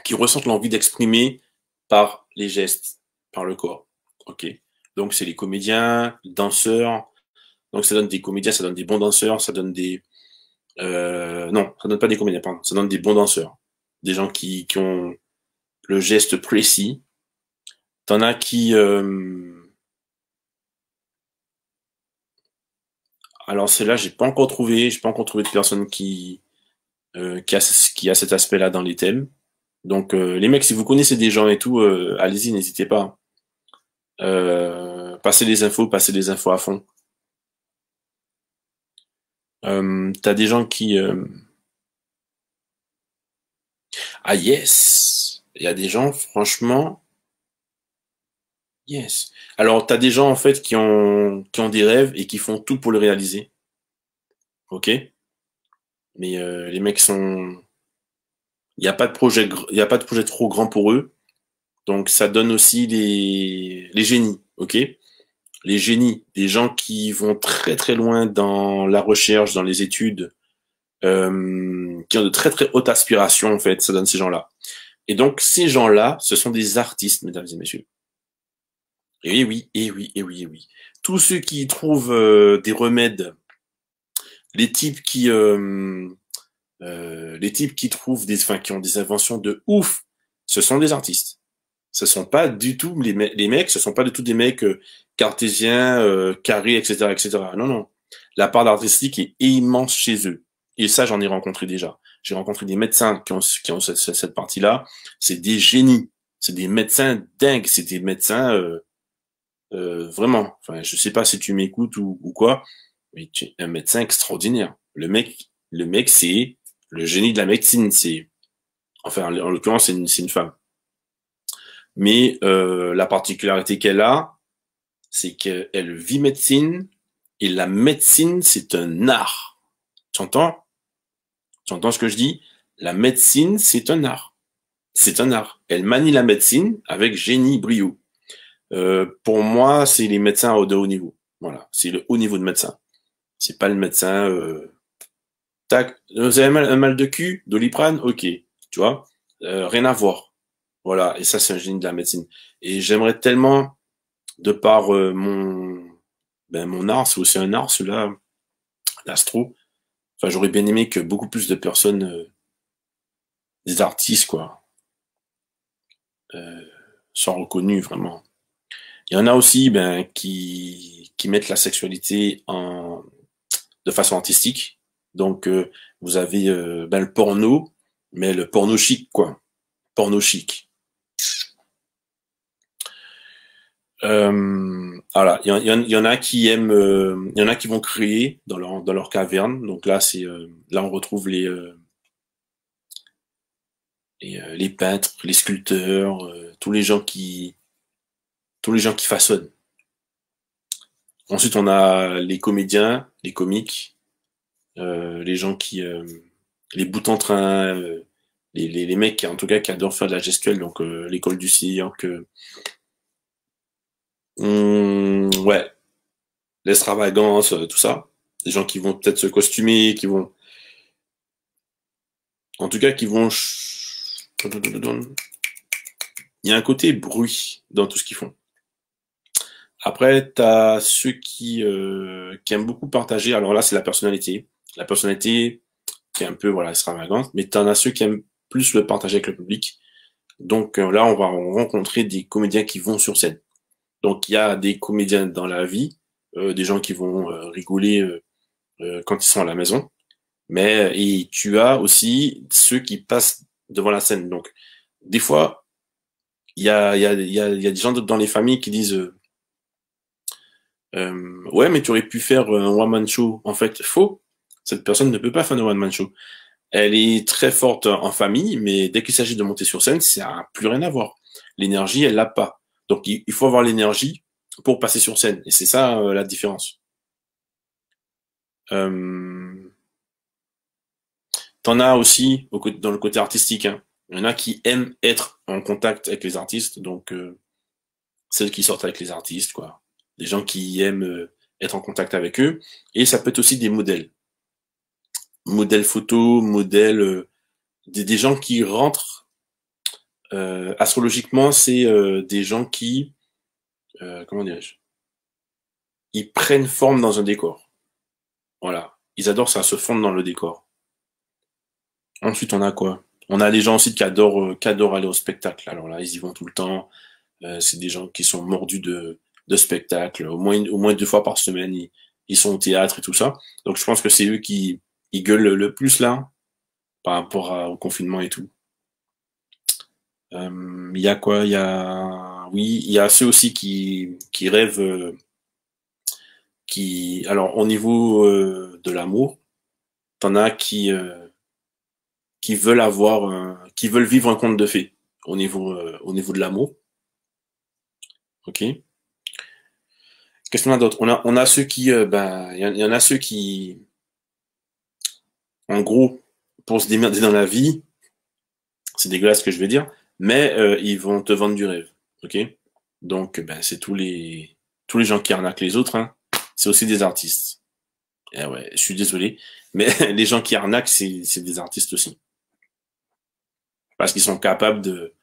qui ressentent l'envie d'exprimer par les gestes, par le corps. Ok. Donc c'est les comédiens, les danseurs. Donc ça donne des comédiens, ça donne des bons danseurs, ça donne des non, ça donne pas des comédiens, pardon, ça donne des bons danseurs, des gens qui ont le geste précis. T'en as qui alors c'est là j'ai pas encore trouvé de personne qui a cet aspect-là dans les thèmes. Donc les mecs, si vous connaissez des gens et tout, allez-y, n'hésitez pas. Passez les infos à fond. T'as des gens qui ah yes, il y a des gens franchement yes. Alors t'as des gens en fait qui ont des rêves et qui font tout pour le réaliser, ok? Mais les mecs sont il y a pas de projet il y a pas de projet trop grand pour eux, donc ça donne aussi les génies, ok? Les génies, des gens qui vont très très loin dans la recherche, dans les études, qui ont de très très hautes aspirations en fait, ça donne ces gens-là. Et donc ces gens-là, ce sont des artistes, mesdames et messieurs. Et oui, et oui, et oui, et oui. Tous ceux qui trouvent des remèdes, les types les types qui trouvent enfin, qui ont des inventions de ouf, ce sont des artistes. Ce sont pas du tout les mecs, ce sont pas du tout des mecs cartésiens, carrés, etc., etc. Non, non. La part artistique est immense chez eux. Et ça, j'en ai rencontré déjà. J'ai rencontré des médecins qui ont cette partie-là. C'est des génies. C'est des médecins dingues. C'est des médecins vraiment. Enfin, je sais pas si tu m'écoutes ou quoi, mais tu es un médecin extraordinaire. Le mec, c'est le génie de la médecine. C'est, enfin, en l'occurrence, c'est une femme. Mais la particularité qu'elle a, c'est qu'elle vit médecine et la médecine, c'est un art. Tu entends? Tu entends ce que je dis? La médecine, c'est un art. C'est un art. Elle manie la médecine avec génie, brio. Pour moi, c'est les médecins de haut niveau. Voilà, c'est le haut niveau de médecin. C'est pas le médecin. Tac, vous avez un mal de cul, Doliprane, ok, tu vois, rien à voir. Voilà, et ça c'est un génie de la médecine. Et j'aimerais tellement, de par mon art, c'est aussi un art, celui-là, l'astro. Enfin, j'aurais bien aimé que beaucoup plus de personnes, des artistes, quoi, euh, soient reconnus vraiment. Il y en a aussi, ben, qui mettent la sexualité de façon artistique. Donc, vous avez ben, le porno, mais le porno chic, quoi. Porno chic. Voilà, il y en a qui aiment, il y en a qui vont créer dans leur caverne. Donc là, là on retrouve les peintres, les sculpteurs, tous les gens qui façonnent. Ensuite, on a les comédiens, les comiques, les gens qui, les bouts en train, les mecs en tout cas qui adorent faire de la gestuelle, donc l'école du cirque, ouais, l'extravagance, tout ça. Des gens qui vont peut-être se costumer, qui vont, en tout cas, qui vont. Il y a un côté bruit dans tout ce qu'ils font. Après, t'as ceux qui aiment beaucoup partager. Alors là, c'est la personnalité. La personnalité qui est un peu voilà extravagante, mais t'en as ceux qui aiment plus le partager avec le public. Donc là, on va rencontrer des comédiens qui vont sur scène. Donc il y a des comédiens dans la vie, des gens qui vont rigoler quand ils sont à la maison, mais et tu as aussi ceux qui passent devant la scène. Donc des fois, il y a des gens dans les familles qui disent ouais, mais tu aurais pu faire un one-man show. En fait, faux. Cette personne ne peut pas faire un one-man show. Elle est très forte en famille, mais dès qu'il s'agit de monter sur scène, ça n'a plus rien à voir. L'énergie, elle l'a pas. Donc, il faut avoir l'énergie pour passer sur scène. Et c'est ça la différence. Euh, T'en as aussi dans le côté artistique. Hein. Il y en a qui aiment être en contact avec les artistes, donc celles qui sortent avec les artistes, quoi. Des gens qui aiment être en contact avec eux. Et ça peut être aussi des modèles. Modèles photo, modèles des gens qui rentrent astrologiquement, c'est des gens qui comment dirais-je, ils prennent forme dans un décor. Voilà, ils adorent ça, se fondre dans le décor. Ensuite, on a quoi? On a les gens aussi qui adorent aller au spectacle. Alors là, ils y vont tout le temps. C'est des gens qui sont mordus de spectacle. Au moins 2 fois par semaine, ils sont au théâtre et tout ça. Donc je pense que c'est eux qui ils gueulent le plus là par rapport au confinement et tout. Il y a quoi? Il y a, oui, il y a ceux aussi qui rêvent, alors au niveau de l'amour, t'en as qui veulent qui veulent vivre un conte de fées au niveau de l'amour. Ok. Qu'est-ce qu'on a d'autre? On a ceux qui, ben, il y en a ceux qui, en gros, pour se démerder dans la vie, c'est dégueulasse ce que je vais dire, mais ils vont te vendre du rêve. Ok. Donc, ben, c'est tous les gens qui arnaquent les autres, hein. C'est aussi des artistes. Eh ouais, je suis désolé, mais les gens qui arnaquent, c'est des artistes aussi. Parce qu'ils sont capables de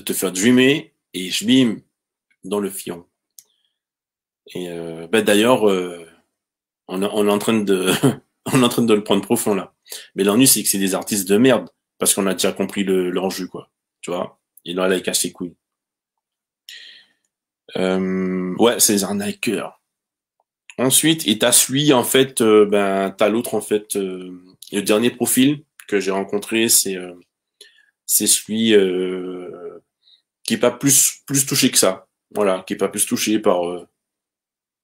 te faire dreamer et je bim dans le fion. Et ben d'ailleurs, on est en train de on est en train de le prendre profond là. Mais l'ennui c'est que c'est des artistes de merde parce qu'on a déjà compris l'enjeu quoi. Tu vois? Et là, il casse les couilles. Ouais, c'est les arnaqueurs. Ensuite, et t'as celui en fait, ben t'as l'autre en fait. Le dernier profil que j'ai rencontré, c'est celui qui est pas plus touché que ça. Voilà, qui est pas plus touché par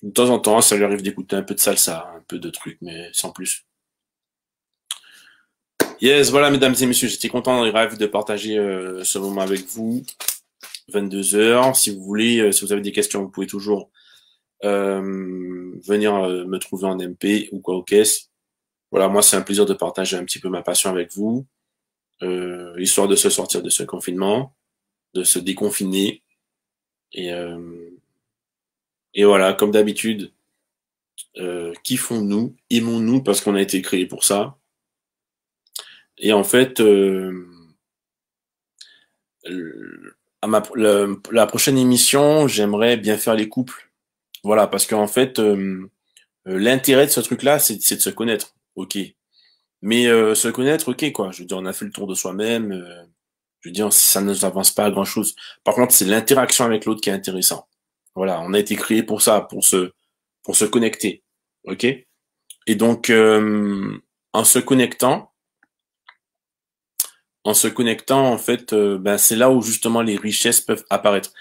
de temps en temps, ça lui arrive d'écouter un peu de salsa, un peu de trucs, mais sans plus. Yes, voilà, mesdames et messieurs, j'étais content et ravi de partager ce moment avec vous. 22 heures. Si vous voulez, si vous avez des questions, vous pouvez toujours venir me trouver en MP ou quoi au caisse. Voilà, moi, c'est un plaisir de partager un petit peu ma passion avec vous, histoire de se sortir de ce confinement, de se déconfiner. Et, euh, et voilà, comme d'habitude, kiffons-nous, aimons-nous parce qu'on a été créé pour ça. Et en fait, la prochaine émission, j'aimerais bien faire les couples. Voilà, parce qu'en fait, l'intérêt de ce truc-là, c'est de se connaître. Ok. Mais se connaître, ok, quoi. Je veux dire, on a fait le tour de soi-même. Je veux dire, ça ne nous avance pas à grand-chose. Par contre, c'est l'interaction avec l'autre qui est intéressant. Voilà, on a été créé pour ça, pour se connecter. Ok. Et donc, en se connectant, en fait, ben, c'est là où justement les richesses peuvent apparaître.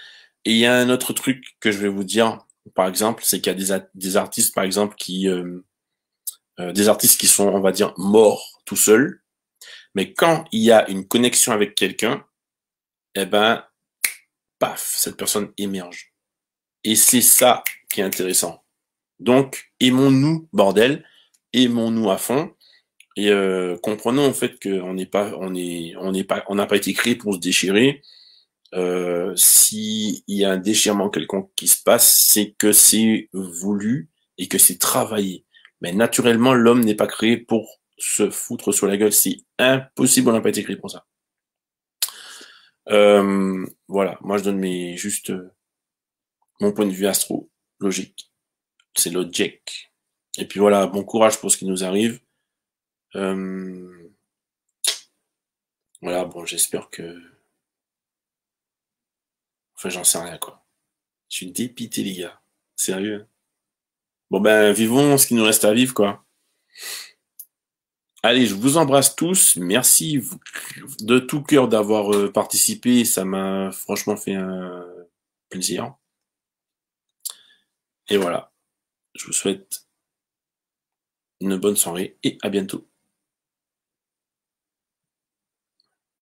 Et il y a un autre truc que je vais vous dire, par exemple, c'est qu'il y a des artistes, par exemple, des artistes qui sont, on va dire, morts tout seuls. Mais quand il y a une connexion avec quelqu'un, eh ben, paf, cette personne émerge. Et c'est ça qui est intéressant. Donc, aimons-nous, bordel, aimons-nous à fond, et comprenons en fait qu'on n'est pas, on n'a pas été créé pour se déchirer. S'il y a un déchirement quelconque qui se passe, c'est que c'est voulu et que c'est travaillé. Mais naturellement, l'homme n'est pas créé pour se foutre sur la gueule. C'est impossible, on n'a pas été créé pour ça. Voilà, moi je donne juste mon point de vue astrologique. C'est logique. Et puis voilà, bon courage pour ce qui nous arrive. Voilà, bon, j'espère que... Enfin, j'en sais rien, quoi. Je suis dépité, les gars. Sérieux. Bon ben, vivons ce qui nous reste à vivre, quoi. Allez, je vous embrasse tous. Merci de tout cœur d'avoir participé. Ça m'a franchement fait un plaisir. Et voilà. Je vous souhaite une bonne soirée et à bientôt.